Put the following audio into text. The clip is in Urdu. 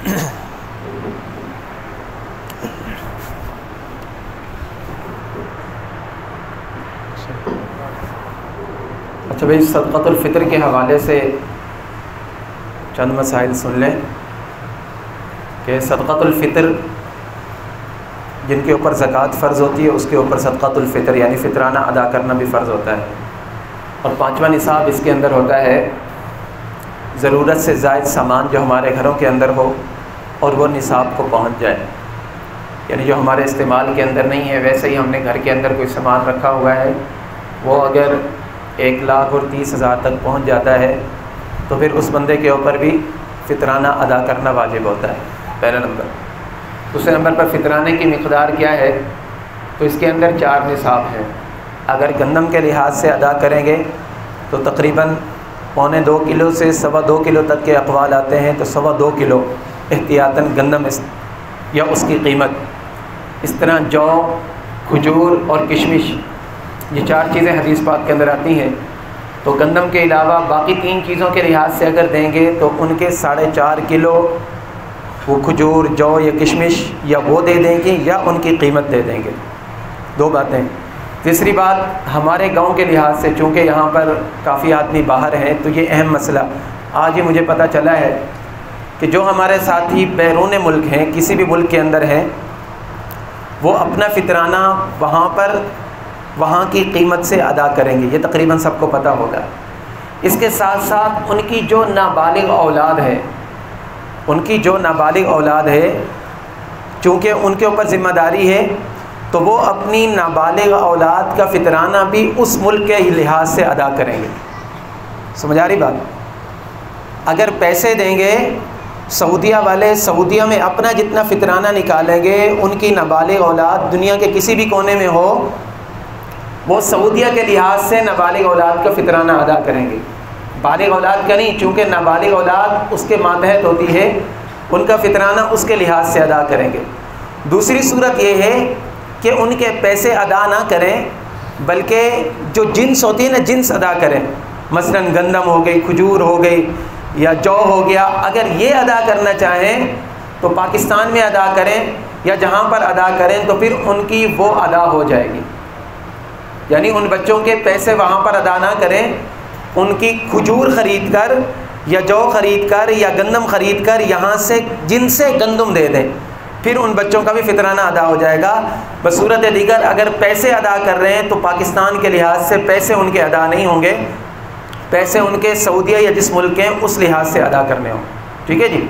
اچھا بھائی، صدقۃ الفطر کے حوالے سے چند مسائل سن لیں کہ صدقۃ الفطر جن کے اوپر زکوٰۃ فرض ہوتی ہے اس کے اوپر صدقۃ الفطر یعنی فطرانہ ادا کرنا بھی فرض ہوتا ہے، اور 5واں نصاب اس کے اندر ہوتا ہے ضرورت سے زائد سامان جو ہمارے گھروں کے اندر ہو اور وہ نصاب کو پہنچ جائے، یعنی جو ہمارے استعمال کے اندر نہیں ہے، ویسے ہی ہم نے گھر کے اندر کوئی سامان رکھا ہوا ہے، وہ اگر 1,30,000 تک پہنچ جاتا ہے تو پھر اس بندے کے اوپر بھی فطرانہ ادا کرنا واجب ہوتا ہے، پہلا نمبر۔ دوسرے نمبر پر فطرانے کی مقدار کیا ہے؟ تو اس کے اندر 4 نصاب ہیں۔ اگر گندم کے لحاظ سے ادا کریں گے تو تقریباً 1.25 کلو سے 2.25 کلو تک کے اقوال آتے ہیں، تو 2.25 کلو احتیاطاً گندم یا اس کی قیمت۔ اس طرح جو، کھجور اور کشمش، یہ 4 چیزیں حدیث پاک کے اندر آتی ہیں، تو گندم کے علاوہ باقی 3 چیزوں کے لحاظ سے اگر دیں گے تو ان کے 4.5 کلو وہ کھجور، جو یا کشمش یا وہ دے دیں گے یا ان کی قیمت دے دیں گے۔ 2 باتیں۔ تیسری بات، ہمارے گاؤں کے لحاظ سے چونکہ یہاں پر کافی آدمی باہر ہیں تو یہ اہم مسئلہ آج ہی مجھے پتہ چلا ہے کہ جو ہمارے ساتھی بیرون ملک ہیں، کسی بھی ملک کے اندر ہیں، وہ اپنا فطرانہ وہاں کی قیمت سے ادا کریں گے، یہ تقریباً سب کو پتہ ہوگا۔ اس کے ساتھ ساتھ ان کی جو نابالغ اولاد ہے چونکہ ان کے اوپر ذمہ داری ہے، تو وہ اپنی نابالغ اولاد کا فطرانہ بھی اس ملک کے لحاظ سے ادا کریں گے۔ سمجھ آ رہی بات؟ اگر پیسے دیں گے سعودیہ والے، سعودیہ میں اپنا جتنا فطرانہ نکالیں گے، ان کی نابالغ اولاد دنیا کے کسی بھی کونے میں ہو، وہ سعودیہ کے لحاظ سے نابالغ اولاد کا فطرانہ ادا کریں گے، بالغ اولاد کا نہیں، چونکہ نابالغ اولاد اس کے ماتحت ہوتی ہے، ان کا فطرانہ اس کے لحاظ سے ادا کریں گے۔ دوسری صورت یہ ہے کہ ان کے پیسے ادا نہ کریں، بلکہ جو جنس ہوتی ہے نا، جنس ادا کریں، مثلا گندم ہو گئی، کھجور ہو گئی یا جو ہو گیا، اگر یہ ادا کرنا چاہیں تو پاکستان میں ادا کریں یا جہاں پر ادا کریں، تو پھر ان کی وہ ادا ہو جائے گی، یعنی ان بچوں کے پیسے وہاں پر ادا نہ کریں، ان کی کھجور خرید کر یا جو خرید کر یا گندم خرید کر یہاں سے جن سے گندم دے دیں، پھر ان بچوں کا بھی فطرانہ ادا ہو جائے گا۔ بصورت دیگر اگر پیسے ادا کر رہے ہیں تو پاکستان کے لحاظ سے پیسے ان کے ادا نہیں ہوں گے، پیسے ان کے سعودیہ یا جس ملک کے ہیں اس لحاظ سے ادا کرنے ہوں۔ ٹھیک ہے جی؟